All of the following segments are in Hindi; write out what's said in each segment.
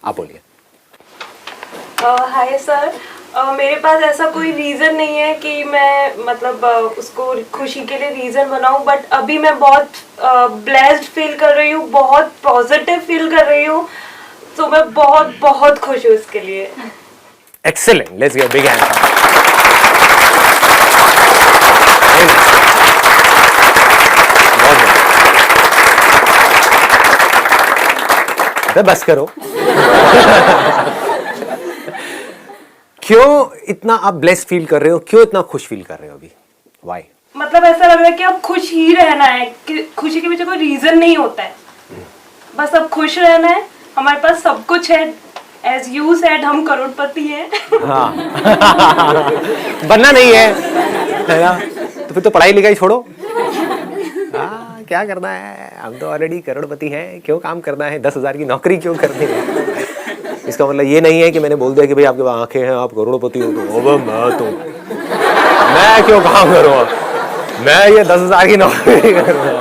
आप बोलिए। हाय सर, मेरे पास ऐसा कोई रीज़न नहीं है कि मैं मतलब उसको खुशी के लिए रीज़न बनाऊं, बट अभी मैं बहुत ब्लेस्ड फील कर रही हूँ, बहुत पॉजिटिव फील कर रही हूँ, तो मैं बहुत बहुत खुश हूँ इसके लिए। Excellent, let's give big hand. बस करो। क्यों इतना आप ब्लेस फील कर रहे हो, क्यों इतना खुश फील कर रहे हो अभी, वाई? मतलब ऐसा लग रहा है कि अब खुश ही रहना है, कि खुशी के पीछे कोई रीजन नहीं होता है, बस अब खुश रहना है। हमारे पास सब कुछ है, एज यू सेड हम करोड़पति हैं। हाँ। बनना नहीं है ना, तो फिर तो पढ़ाई लिखाई छोड़ो। हाँ, क्या करना है, हम तो ऑलरेडी करोड़पति हैं, क्यों काम करना है, 10,000 की नौकरी क्यों करनी है। इसका मतलब ये नहीं है कि मैंने बोल दिया कि भाई आपके पास आंखें हैं, आप करोड़पति हो, तो मैं क्यों काम करूँगा, मैं ये 10,000 की नौकरी करूँगा,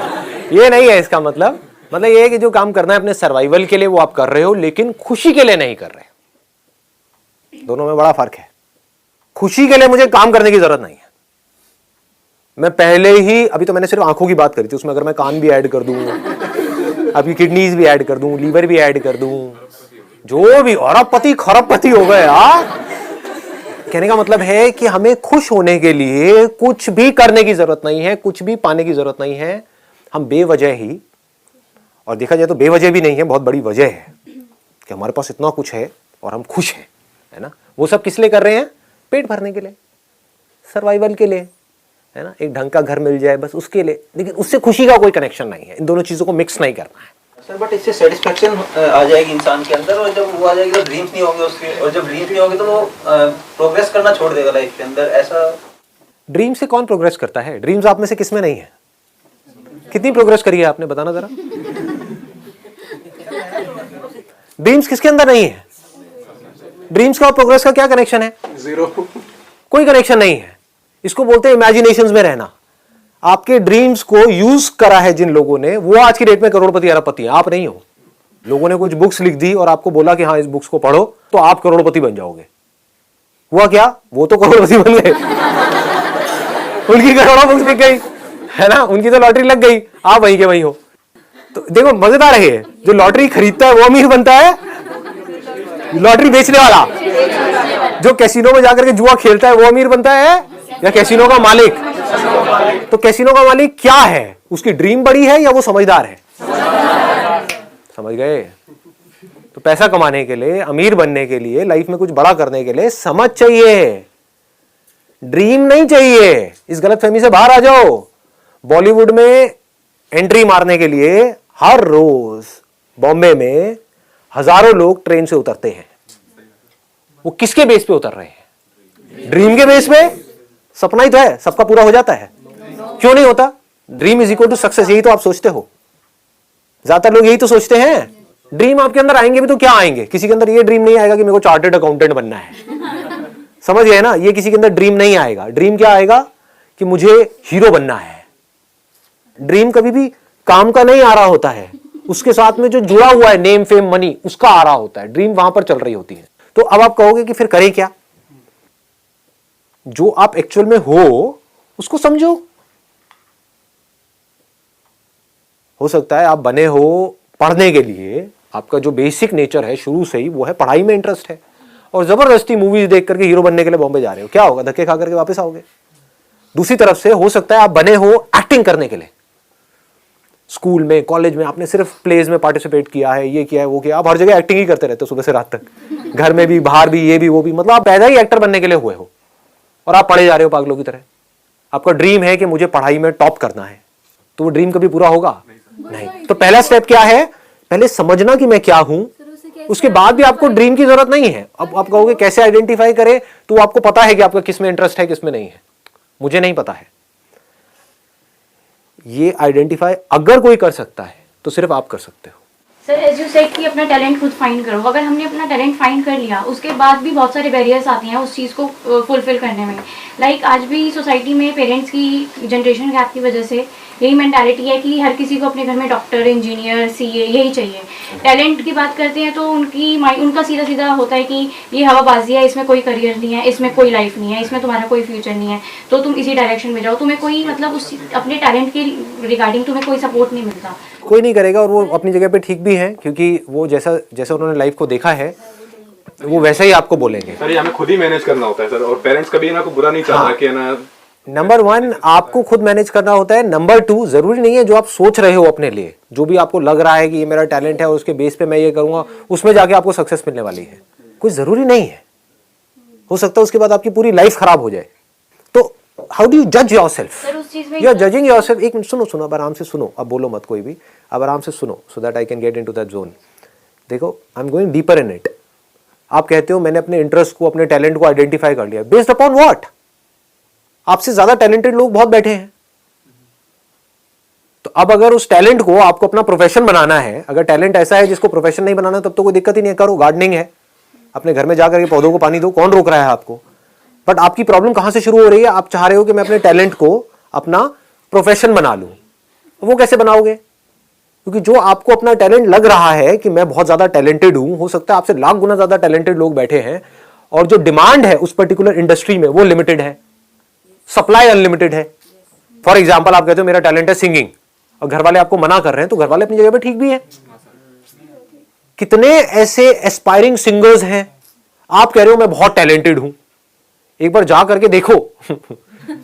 ये नहीं है इसका मतलब। मतलब ये है कि जो काम करना है अपने सर्वाइवल के लिए वो आप कर रहे हो, लेकिन खुशी के लिए नहीं कर रहे। दोनों में बड़ा फर्क है। खुशी के लिए मुझे काम करने की जरूरत नहीं है। मैं पहले ही, अभी तो मैंने सिर्फ आंखों की बात करी थी, उसमें अगर मैं कान भी ऐड कर दूं, अभी किडनीज भी ऐड कर दूं, लीवर भी ऐड कर दूं, जो भी अरबपति खरबपति हो गए यार। कहने का मतलब है कि हमें खुश होने के लिए कुछ भी करने की जरूरत नहीं है, कुछ भी पाने की जरूरत नहीं है। हम बेवजह ही, और देखा जाए तो बेवजह भी नहीं है, बहुत बड़ी वजह है कि हमारे पास इतना कुछ है और हम खुश हैं, है ना। वो सब किस लिए कर रहे हैं? पेट भरने के लिए, सर्वाइवल के लिए, है ना, एक ढंग का घर मिल जाए बस उसके लिए। लेकिन उससे खुशी का कोई कनेक्शन नहीं है। इन दोनों चीजों को मिक्स नहीं करना है सर। बट इससे सेटिस्फेक्शन आ जाएगी इंसान के अंदर, और जब वो आ जाएगी तो ड्रीम्स नहीं होंगे उसके, और जब ड्रीम्स नहीं होंगे तो वो प्रोग्रेस करना छोड़ देगा लाइफ के अंदर। ऐसा ड्रीम से कौन प्रोग्रेस करता है? ड्रीम्स आप में से किसमें नहीं है? कितनी प्रोग्रेस करी है आपने, बताना जरा। ड्रीम्स किसके अंदर नहीं है? ड्रीम्स का और प्रोग्रेस का क्या कनेक्शन है? जीरो। कोई कनेक्शन नहीं है। इसको बोलते हैं इमेजिनेशंस में रहना। आपके ड्रीम्स को यूज करा है जिन लोगों ने, वो आज की डेट में करोड़पति अरबपति हैं, आप नहीं हो। लोगों ने कुछ बुक्स लिख दी और आपको बोला कि हाँ इस बुक्स को पढ़ो तो आप करोड़पति बन जाओगे। हुआ क्या? वो तो करोड़पति बन गए। उनकी करोड़ों बुक्स बिक गई, है ना, उनकी तो लॉटरी लग गई, आप वहीं के वहीं हो। तो देखो मजेदार है, जो लॉटरी खरीदता है वो अमीर बनता है, लॉटरी बेचने वाला, जो कैसीनो में जाकर के जुआ खेलता है वो अमीर बनता है, या कैसीनो का मालिक? तो कैसीनो का मालिक क्या है? उसकी ड्रीम बड़ी है या वो समझदार है? समझ गए? तो पैसा कमाने के लिए, अमीर बनने के लिए, लाइफ में कुछ बड़ा करने के लिए समझ चाहिए, ड्रीम नहीं चाहिए। इस गलतफहमी से बाहर आ जाओ। बॉलीवुड में एंट्री मारने के लिए हर रोज बॉम्बे में हजारों लोग ट्रेन से उतरते हैं। वो किसके बेस पे उतर रहे हैं? ड्रीम के बेस पे। सपना ही तो है, सबका पूरा हो जाता है, क्यों नहीं होता? Dream is equal to success, यही तो आप सोचते हो। ज्यादातर लोग यही तो सोचते हैं। ड्रीम आपके अंदर आएंगे भी तो क्या आएंगे? किसी के अंदर ये ड्रीम नहीं आएगा कि मेरे को चार्टर्ड अकाउंटेंट बनना है, समझ गए ना? ये किसी के अंदर ड्रीम नहीं आएगा। ड्रीम क्या आएगा कि मुझे हीरो बनना है। ड्रीम कभी भी काम का नहीं आ रहा होता है, उसके साथ में जो जुड़ा हुआ है नेम फेम मनी, उसका आ रहा होता है। ड्रीम वहां पर चल रही होती है। तो अब आप कहोगे कि फिर करें क्या? जो आप एक्चुअल में हो उसको समझो। हो सकता है आप बने हो पढ़ने के लिए, आपका जो बेसिक नेचर है शुरू से ही वो है पढ़ाई में इंटरेस्ट है, और जबरदस्ती मूवीज देख करके हीरो बनने के लिए बॉम्बे जा रहे हो। क्या होगा? धक्के खा करके वापस आओगे। दूसरी तरफ से हो सकता है आप बने हो एक्टिंग करने के लिए। स्कूल में, कॉलेज में आपने सिर्फ प्लेज में पार्टिसिपेट किया है, ये किया है, वो किया। आप हर जगह एक्टिंग ही करते रहते हो सुबह से रात तक, घर में भी, बाहर भी, ये भी वो भी। मतलब आप पैदा ही एक्टर बनने के लिए हुए हो और आप पढ़े जा रहे हो पागलों की तरह। आपका ड्रीम है कि मुझे पढ़ाई में टॉप करना है, तो वो ड्रीम कभी पूरा होगा नहीं। तो पहला स्टेप क्या है? पहले समझना कि मैं क्या हूं। उसके बाद भी आपको ड्रीम की जरूरत नहीं है। अब आप कहोगे कैसे आइडेंटिफाई करें? तो आपको पता है कि आपका किस में इंटरेस्ट है, किस में नहीं है। मुझे नहीं पता है। ये आइडेंटिफाई अगर कोई कर सकता है तो सिर्फ आप कर सकते हो। सर एज यू सेड कि अपना टैलेंट खुद फाइंड करो। अगर हमने अपना टैलेंट फाइंड कर लिया, उसके बाद भी बहुत सारे बैरियर्स आती हैं उस चीज़ को फुलफिल करने में। लाइक आज भी सोसाइटी में पेरेंट्स की जनरेशन गैप की वजह से यही मेंटालिटी है कि हर किसी को अपने घर में डॉक्टर, इंजीनियर, सीए यही चाहिए। टैलेंट की बात करते हैं तो उनका सीधा सीधा होता है कि ये हवाबाजी है, इसमें कोई करियर नहीं है, इसमें कोई लाइफ नहीं है, इसमें तुम्हारा कोई फ्यूचर नहीं है, तो तुम इसी डायरेक्शन में जाओ। तुम्हें कोई मतलब उस अपने टैलेंट के रिगार्डिंग तुम्हें कोई सपोर्ट नहीं मिलता। कोई नहीं करेगा, और वो अपनी जगह पे ठीक भी है, क्योंकि वो जैसा जैसा उन्होंने लाइफ को देखा है वो वैसा ही आपको बोलेंगे। सर ये हमें खुद ही मैनेज करना होता है सर, और पेरेंट्स कभी ना को बुरा नहीं चाहता कि ना। नंबर 1 आपको खुद मैनेज करना होता है। नंबर 2 जरूरी नहीं है जो आप सोच रहे हो अपने लिए, जो भी आपको लग रहा है कि ये मेरा टैलेंट है और उसके बेस पे मैं ये करूंगा, उसमें जाके आपको सक्सेस मिलने वाली है, कोई जरूरी नहीं है। हो सकता है उसके बाद आपकी पूरी लाइफ खराब हो जाए। तो हाउ डू यू जज yourself? You are judging yourself. एक मिनट सुनो, अब आराम से सुनो, अब बोलो मत कोई भी, अब आराम से सुनो, so that I can get into that zone. देखो, I am going deeper in it. आप कहते हो मैंने अपने इंटरेस्ट को, अपने टैलेंट को आइडेंटिफाई कर लिया, बेस्ड अपॉन व्हाट? आपसे ज्यादा टैलेंटेड लोग बहुत बैठे हैं। तो अब अगर उस टैलेंट को आपको अपना प्रोफेशन बनाना है, अगर टैलेंट ऐसा है जिसको प्रोफेशन नहीं बनाना, तब तो कोई दिक्कत ही नहीं है, करो। गार्डनिंग है, अपने घर में जाकर के पौधों को पानी दो, कौन रोक रहा है आपको? बट आपकी प्रॉब्लम कहां से शुरू हो रही है? आप चाह रहे हो कि मैं अपने टैलेंट को अपना प्रोफेशन बना लूं। वो कैसे बनाओगे? क्योंकि जो आपको अपना टैलेंट लग रहा है कि मैं बहुत ज्यादा टैलेंटेड हूं, हो सकता है आपसे लाख गुना ज्यादा टैलेंटेड लोग बैठे हैं, और जो डिमांड है उस पर्टिकुलर इंडस्ट्री में वो लिमिटेड है, सप्लाई अनलिमिटेड है। फॉर एग्जाम्पल, आप कहते हो मेरा टैलेंट है सिंगिंग, और घर वाले आपको मना कर रहे हैं, तो घर वाले अपनी जगह पे ठीक भी है। कितने ऐसे एस्पायरिंग सिंगर्स हैं, आप कह रहे हो मैं बहुत टैलेंटेड हूं, एक बार जा करके देखो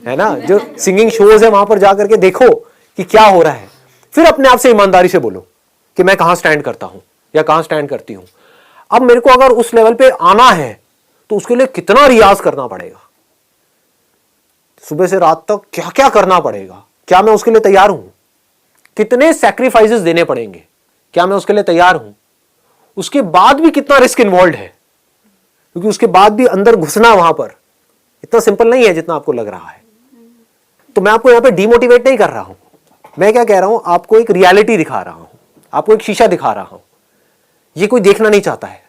है ना, जो सिंगिंग शोज है वहां पर जा करके देखो कि क्या हो रहा है, फिर अपने आप से ईमानदारी से बोलो कि मैं कहां स्टैंड करता हूं या कहां स्टैंड करती हूं। अब मेरे को अगर उस लेवल पे आना है तो उसके लिए कितना रियाज करना पड़ेगा, सुबह से रात तक क्या क्या करना पड़ेगा, क्या मैं उसके लिए तैयार हूं? कितने सैक्रिफाइसेस देने पड़ेंगे, क्या मैं उसके लिए तैयार हूं? उसके बाद भी कितना रिस्क इन्वॉल्व है, क्योंकि उसके बाद भी अंदर घुसना वहां पर इतना सिंपल नहीं है जितना आपको लग रहा है। तो मैं आपको यहां पे डीमोटिवेट नहीं कर रहा हूं, मैं क्या कह रहा हूं, आपको एक रियलिटी दिखा रहा हूं, आपको एक शीशा दिखा रहा हूं। ये कोई देखना नहीं चाहता है।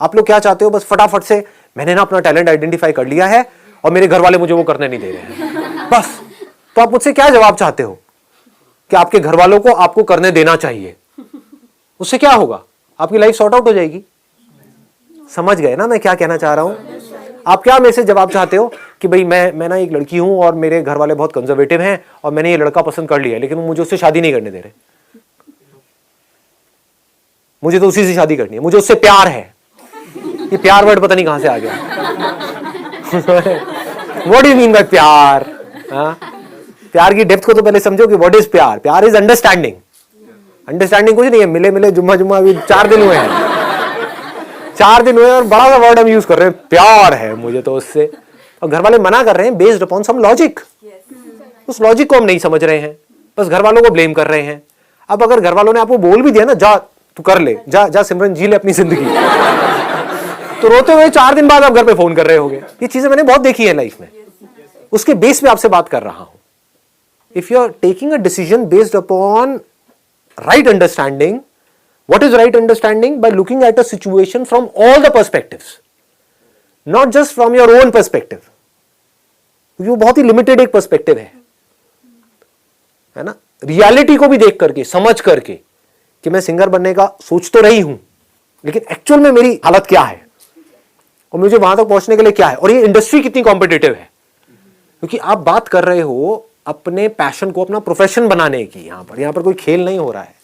आप लोग क्या चाहते हो, बस फटाफट से मैंने ना अपना टैलेंट आइडेंटिफाई कर लिया है और मेरे घर वाले मुझे वो करने नहीं दे रहे हैं, बस। तो आप मुझसे क्या जवाब चाहते हो कि आपके घर वालों को आपको करने देना चाहिए? उससे क्या होगा? आपकी लाइफ सॉर्ट आउट हो जाएगी। समझ गए ना मैं क्या कहना चाह रहा हूं? आप क्या मेरे से जवाब चाहते हो कि भाई मैं ना एक लड़की हूं और मेरे घर वाले बहुत कंजर्वेटिव हैं और मैंने ये लड़का पसंद कर लिया है, लेकिन वो मुझे उससे शादी नहीं करने दे रहे, मुझे तो उसी से शादी करनी है, मुझे उससे प्यार है। ये प्यार वर्ड पता नहीं कहां से आ गया। What do you mean by प्यार? प्यार की डेप्थ को तो पहले समझो कि व्हाट इज प्यार। प्यार इज अंडरस्टैंडिंग। अंडरस्टैंडिंग कुछ नहीं है, मिले मिले जुम्मा जुम्मा अभी 4 दिन हुए हैं, 4 दिन हुए और बड़ा सा वर्ड हम यूज कर रहे हैं, प्यार है मुझे तो उससे। और घर वाले मना कर रहे हैं बेस्ड अपॉन सम लॉजिक। उस लॉजिक को हम नहीं समझ रहे हैं, बस घर वालों को ब्लेम कर रहे हैं। अब अगर घर वालों ने आपको बोल भी दिया ना, जा तू कर ले, जा जा सिमरन जी ले अपनी जिंदगी, तो रोते हुए 4 दिन बाद आप घर पे फोन कर रहे होगे। ये चीजें मैंने बहुत देखी है लाइफ में, उसके बेस पे आपसे बात कर रहा हूं। If you are taking a decision based upon right understanding, what is right understanding? By looking at a situation from all the perspectives, not just from your own perspective, क्योंकि वो बहुत ही लिमिटेड एक पर्सपेक्टिव है ना। रियलिटी को भी देख करके, समझ करके कि मैं सिंगर बनने का सोच तो रही हूं, लेकिन एक्चुअल में मेरी हालत क्या है और मुझे वहां तक पहुंचने के लिए क्या है, और ये इंडस्ट्री कितनी कॉम्पिटिटिव है। क्योंकि आप बात कर रहे हो अपने पैशन को अपना प्रोफेशन बनाने की। यहां पर कोई खेल नहीं हो रहा है,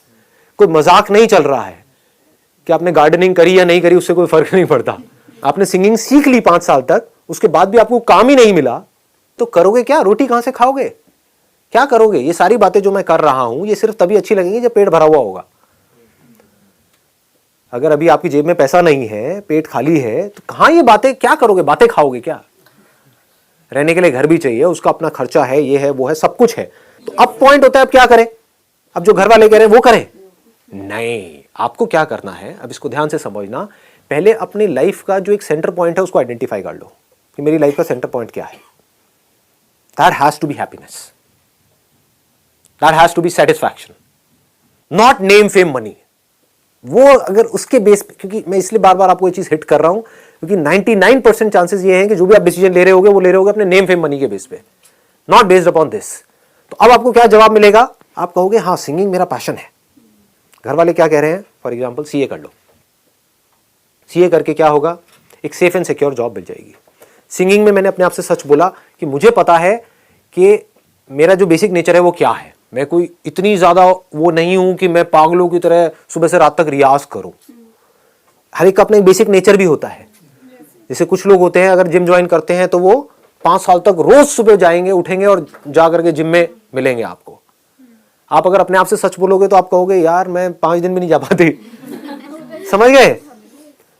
कोई मजाक नहीं चल रहा है कि आपने गार्डनिंग करी या नहीं करी, उससे कोई फर्क नहीं पड़ता। आपने सिंगिंग सीख ली 5 साल तक, उसके बाद भी आपको काम ही नहीं मिला, तो करोगे क्या? रोटी कहां से खाओगे? क्या करोगे? ये सारी बातें जो मैं कर रहा हूं, ये सिर्फ तभी अच्छी लगेंगी जब पेट भरा हुआ होगा। अगर अभी आपकी जेब में पैसा नहीं है, पेट खाली है, तो कहां ये बातें, क्या करोगे? बातें खाओगे क्या? रहने के लिए घर भी चाहिए, उसका अपना खर्चा है, ये है वो है, सब कुछ है। तो अब पॉइंट होता है अब क्या करें? अब जो घर वाले कह रहे हैं वो करें? नहीं, आपको क्या करना है, अब इसको ध्यान से समझना। पहले अपनी लाइफ का जो एक सेंटर पॉइंट है उसको आइडेंटिफाई कर लो कि मेरी लाइफ का सेंटर पॉइंट क्या है। That has to be happiness, that has to be satisfaction, not name fame money. वो अगर उसके बेस पे, क्योंकि मैं इसलिए बार बार आपको ये चीज हिट कर रहा हूं क्योंकि 99% चांसेस ये हैं कि जो भी आप डिसीजन ले रहे होगे वो ले रहे होगे अपने नेम फेम मनी के बेस पे, नॉट बेस्ड अपॉन दिस। तो तो अब आपको क्या जवाब मिलेगा? आप कहोगे हाँ सिंगिंग मेरा पैशन है। घर वाले क्या कह रहे हैं? फॉर एग्जाम्पल सीए कर लो। सीए करके क्या होगा? एक सेफ एंड सिक्योर जॉब मिल जाएगी। सिंगिंग में मैंने अपने आप से सच बोला कि मुझे पता है कि मेरा जो बेसिक नेचर है वो क्या है। मैं कोई इतनी ज़्यादा वो नहीं हूं कि मैं पागलों की तरह सुबह से रात तक रियाज करूं। हर एक का अपना एक बेसिक नेचर भी होता है। जैसे कुछ लोग होते हैं अगर जिम ज्वाइन करते हैं तो वो 5 साल तक रोज सुबह जाएंगे, उठेंगे और जा करके जिम में मिलेंगे आपको। आप अगर अपने आप से सच बोलोगे तो आप कहोगे यार मैं 5 दिन भी नहीं जा पाती। समझ गए?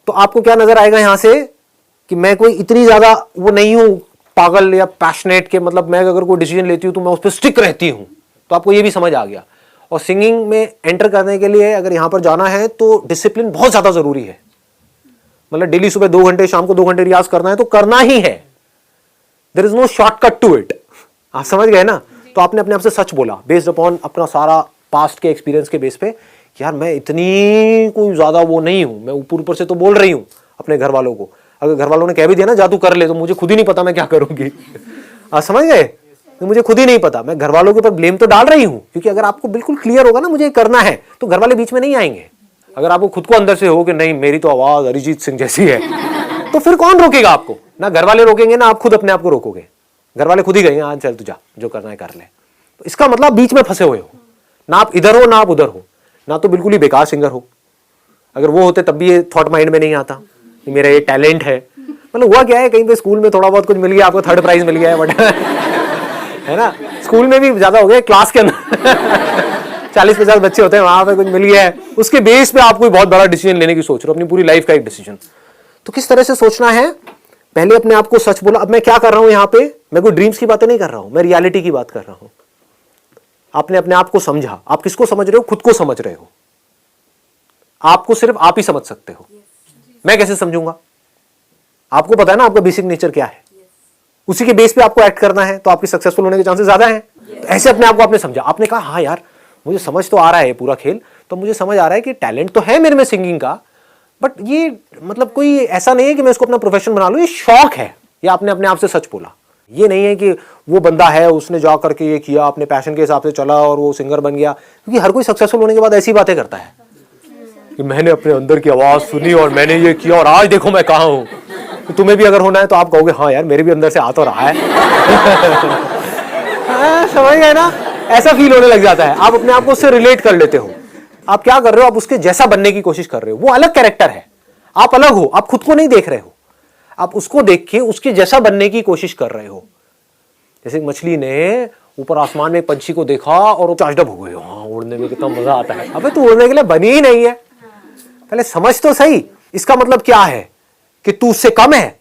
तो आपको क्या नजर आएगा यहां से कि मैं कोई इतनी ज्यादा वो नहीं हूं पागल या पैशनेट के, मतलब मैं अगर कोई डिसीजन लेती हूं तो मैं उस पर स्टिक रहती हूं। तो आपको ये भी समझ आ गया। और सिंगिंग में एंटर करने के लिए अगर यहां पर जाना है तो डिसिप्लिन बहुत ज्यादा जरूरी है। मतलब डेली सुबह 2 घंटे, शाम को 2 घंटे रियाज करना है तो करना ही है। There is no shortcut to it. आप समझ गए ना? तो आपने अपने आप से सच बोला बेस्ड अपॉन अपना सारा पास्ट के एक्सपीरियंस के बेस पे कि यार मैं इतनी कोई ज्यादा वो नहीं हूं। मैं ऊपर ऊपर से तो बोल रही हूं अपने घर वालों को। अगर घर वालों ने कह भी दिया ना जा तू कर ले, तो मुझे खुद ही नहीं पता मैं क्या करूंगी। आप समझ गए? तो मुझे खुद ही नहीं पता। मैं घर वालों के ऊपर ब्लेम तो डाल रही हूं, क्योंकि अगर आपको बिल्कुल क्लियर होगा ना मुझे करना है तो घर वाले बीच में नहीं आएंगे। अगर आपको खुद को अंदर से हो कि नहीं मेरी तो आवाज अरिजीत सिंह जैसी है, तो फिर कौन रोकेगा आपको? ना घर वाले रोकेंगे ना आप खुद अपने आप को रोकोगे। घर वाले खुद ही कहेंगे हाँ चल तू जा, जो करना है कर ले। तो इसका मतलब बीच में फंसे हुए हो। ना आप इधर हो ना आप उधर हो, ना तो बिल्कुल ही बेकार सिंगर हो। अगर वो होते तब भी ये थॉट माइंड में नहीं आता कि मेरा ये टैलेंट है। मतलब हुआ क्या है, कहीं पे स्कूल में थोड़ा बहुत कुछ मिल गया, आपको 3rd प्राइज मिल गया है, बट है ना, स्कूल में भी ज्यादा हो गया, क्लास के अंदर 40-50 बच्चे होते हैं, वहां पे कुछ मिल गया है, उसके बेस पे आप कोई बहुत बड़ा डिसीजन लेने की सोच रहे हो, अपनी पूरी लाइफ का एक डिसीजन। तो किस तरह से सोचना है? पहले अपने आप को सच बोला। अब मैं क्या कर रहा हूं यहाँ पे? मैं कोई ड्रीम्स की बातें नहीं कर रहा हूं, मैं रियलिटी की बात कर रहा हूं। आपने अपने आप को समझा। आप किसको समझ रहे हो? खुद को समझ रहे हो। आपको सिर्फ आप ही समझ सकते हो। मैं कैसे समझूंगा? आपको पता है ना आपका बेसिक नेचर क्या है, उसी के बेस पे आपको एक्ट करना है, तो आपकी सक्सेसफुल होने के चांसेस ज्यादा हैं। तो ऐसे अपने आप को आपने समझा। आपने कहा हाँ यार मुझे समझ तो आ रहा है पूरा खेल, तो मुझे समझ आ रहा है कि टैलेंट तो है मेरे में सिंगिंग का, बट ये मतलब कोई ऐसा नहीं है कि मैं इसको अपना प्रोफेशन बना लूं, ये शौक है। ये आपने अपने आप से सच बोला। ये नहीं है कि वो बंदा है उसने जा करके ये किया, अपने पैशन के हिसाब से चला और वो सिंगर बन गया। क्योंकि हर कोई सक्सेसफुल होने के बाद ऐसी बातें करता है कि मैंने अपने अंदर की आवाज सुनी और मैंने ये किया और आज देखो मैं कहां हूं। तो तुम्हें भी अगर होना है तो आप कहोगे हाँ यार मेरे भी अंदर से आ तो रहा है। समझ गए ना? ऐसा फील होने लग जाता है। आप अपने आप को उससे रिलेट कर लेते हो। आप क्या कर रहे हो? आप उसके जैसा बनने की कोशिश कर रहे हो। वो अलग कैरेक्टर है, आप अलग हो, आप खुद को नहीं देख रहे हो, आप उसको देख के उसके जैसा बनने की कोशिश कर रहे हो। जैसे मछली ने ऊपर आसमान में पंछी को देखा और वो चाशडब हो गए, हाँ उड़ने में कितना मजा आता है। अबे तू उड़ने के लिए बनी ही नहीं है, पहले समझ तो सही। इसका मतलब क्या है कि तू उससे कम है?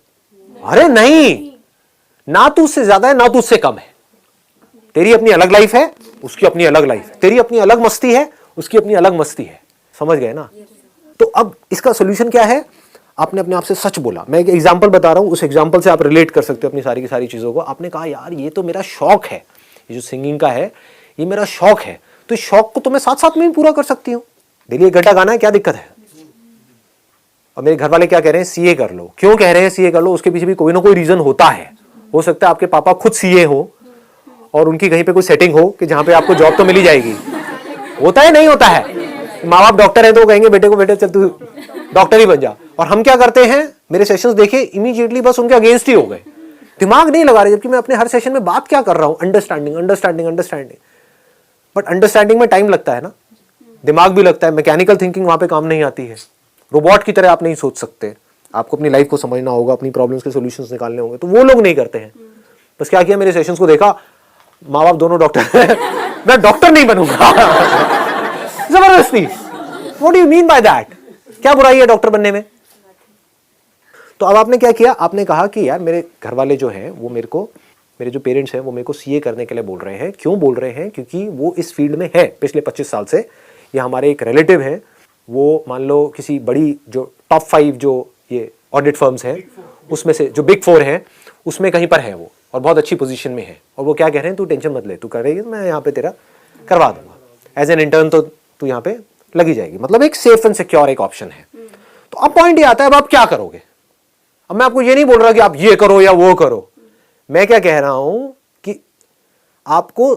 अरे नहीं, ना तू उससे ज्यादा है ना तू उससे कम है। तेरी अपनी अलग लाइफ है, उसकी अपनी अलग लाइफ है। तेरी अपनी अलग मस्ती है, उसकी अपनी अलग मस्ती है। समझ गए ना? तो अब इसका सोल्यूशन क्या है? आपने अपने आप से सच बोला। मैं एक एग्जांपल बता रहा हूं, उस एग्जांपल से आप रिलेट कर सकते हो अपनी सारी की सारी चीजों को। आपने कहा यार ये तो मेरा शौक है, ये जो सिंगिंग का है ये मेरा शौक है, तो इस शौक को तो मैं साथ साथ में भी पूरा कर सकती हूँ। डेली 1 घंटा गाना है, क्या दिक्कत है? और मेरे घर वाले क्या कह रहे हैं? सीए कर लो। क्यों कह रहे हैं सीए कर लो? उसके पीछे भी कोई ना कोई रीजन होता है। हो सकता है आपके पापा खुद सीए हो और उनकी कहीं पे कोई सेटिंग हो कि जहां पे आपको जॉब तो मिल ही जाएगी। होता है नहीं होता है? माँ बाप डॉक्टर है तो कहेंगे बेटे को बेटे चल तू डॉक्टर ही बन जा। और हम क्या करते हैं? मेरे सेशंस देखे इमीडिएटली बस उनके अगेंस्ट ही हो गए, दिमाग नहीं लगा रहे। जबकि मैं अपने हर सेशन में बात क्या कर रहा हूं? Understanding understanding understanding. But understanding में टाइम लगता है ना, दिमाग भी लगता है। मैकेनिकल थिंकिंग वहां पे काम नहीं आती है। रोबोट की तरह आप नहीं सोच सकते। आपको अपनी लाइफ को समझना होगा, अपनी प्रॉब्लम्स के सॉल्यूशंस निकालने होंगे। तो वो लोग नहीं करते हैं। बस क्या किया, मेरे सेशंस को देखा, माँ बाप दोनों डॉक्टर हैं, मैं डॉक्टर नहीं बनूंगा जबरदस्ती। What do you mean by that? क्या बुराई है डॉक्टर बनने में? तो अब आपने क्या किया? आपने कहा कि यार मेरे घर वाले जो हैं वो मेरे को, मेरे जो पेरेंट्स हैं वो मेरे को सीए करने के लिए बोल रहे हैं। क्यों बोल रहे हैं? क्योंकि वो इस फील्ड में है पिछले 25 साल से। या हमारे एक रिलेटिव हैं, वो मान लो किसी बड़ी जो टॉप 5 जो ये ऑडिट फर्म्स हैं उसमें से, जो बिग 4 हैं उसमें कहीं पर है वो, और बहुत अच्छी पोजीशन में है। और वो क्या कह रहे हैं, तू टेंशन मत ले, तू कर रही है, मैं यहाँ पे तेरा करवा दूंगा एज एन इंटर्न, तो तू यहाँ पे लगी जाएगी। मतलब एक सेफ एंड सिक्योर एक ऑप्शन है। तो अब पॉइंट ये आता है, अब आप क्या करोगे? अब मैं आपको ये नहीं बोल रहा कि आप ये करो या वो करो। मैं क्या कह रहा हूं कि आपको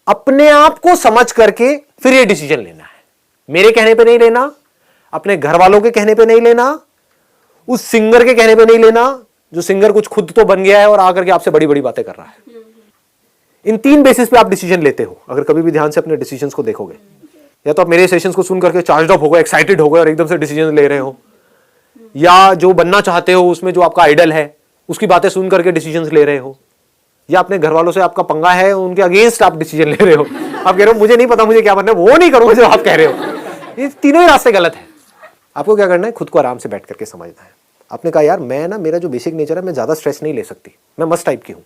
अपने आप को समझ करके फिर ये डिसीजन लेना है। मेरे कहने पे नहीं लेना, अपने घर वालों के कहने पे नहीं लेना, उस सिंगर के कहने पे नहीं लेना जो सिंगर कुछ खुद तो बन गया है और आकर के आपसे बड़ी बड़ी बातें कर रहा है। इन 3 बेसिस पे आप डिसीजन लेते हो। अगर कभी भी ध्यान से अपने डिसीजंस को देखोगे, या तो आप मेरे सेशंस को सुन करके चार्ज अप हो गए, एक्साइटेड हो गए और एकदम से डिसीजन ले रहे हो, या जो बनना चाहते हो उसमें जो आपका आइडल है उसकी बातें सुन करके डिसीजंस ले रहे हो, या अपने घर वालों से आपका पंगा है उनके अगेंस्ट आप डिसीजन ले रहे हो। आप कह रहे हो मुझे नहीं पता मुझे क्या बनना है, वो नहीं करूंगा जो आप कह रहे हो। ये तीनों ही रास्ते गलत है। आपको क्या करना है, खुद को आराम से बैठ करके समझना है। आपने कहा यार मैं ना, मेरा जो बेसिक नेचर है मैं ज्यादा स्ट्रेस नहीं ले सकती, मैं मस्त टाइप की हूं।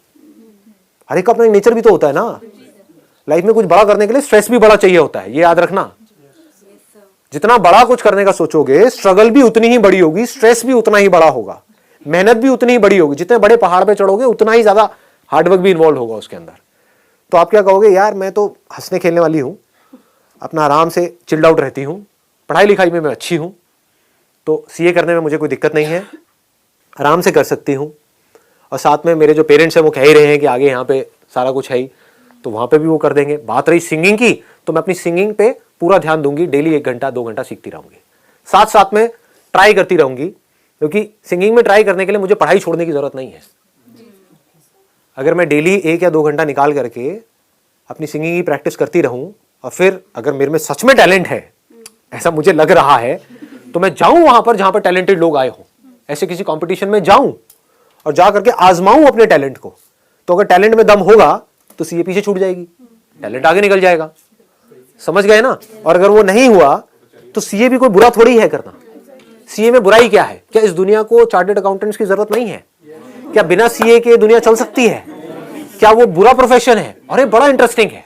हर एक का अपना नेचर भी तो होता है ना। लाइफ में कुछ बड़ा करने के लिए स्ट्रेस भी बड़ा चाहिए होता है, ये याद रखना। जितना बड़ा कुछ करने का सोचोगे स्ट्रगल भी उतनी ही बड़ी होगी, स्ट्रेस भी उतना ही बड़ा होगा, मेहनत भी उतनी ही बड़ी होगी। जितने बड़े पहाड़ पे चढ़ोगे उतना ही ज्यादा हार्डवर्क भी इन्वॉल्व होगा उसके अंदर। तो आप क्या कहोगे, यार मैं तो हंसने खेलने वाली हूं, अपना आराम से चिल्ड आउट रहती हूं, पढ़ाई लिखाई में मैं अच्छी हूं, तो सीए करने में मुझे कोई दिक्कत नहीं है, आराम से कर सकती हूं। और साथ में मेरे जो पेरेंट्स हैं वो कह ही रहे हैं कि आगे यहाँ पे सारा कुछ है ही, तो वहां पे भी वो कर देंगे। बात रही सिंगिंग की, तो मैं अपनी सिंगिंग पे पूरा ध्यान दूंगी, डेली 1 घंटा 2 घंटा सीखती रहूंगी, साथ साथ में ट्राई करती रहूंगी, क्योंकि सिंगिंग में ट्राई करने के लिए मुझे पढ़ाई छोड़ने की जरूरत नहीं है। अगर मैं डेली 1 या 2 घंटा निकाल करके अपनी सिंगिंग की प्रैक्टिस करती रहूं, और फिर अगर मेरे में सच में टैलेंट है, ऐसा मुझे लग रहा है, तो मैं जाऊं वहां पर जहां पर टैलेंटेड लोग आए हों, ऐसे किसी कंपटीशन में जाऊं और जा करके आजमाऊं अपने टैलेंट को। तो अगर टैलेंट में दम होगा तो सीए पीछे छूट जाएगी, टैलेंट आगे निकल जाएगा। समझ गए ना। और अगर वो नहीं हुआ तो सीए भी कोई बुरा थोड़ी है करना। सीए में बुराई क्या है? क्या इस दुनिया को चार्टर्ड अकाउंटेंट्स की जरूरत नहीं है? क्या बिना सीए के दुनिया चल सकती है? क्या वो बुरा प्रोफेशन है? अरे बड़ा इंटरेस्टिंग है।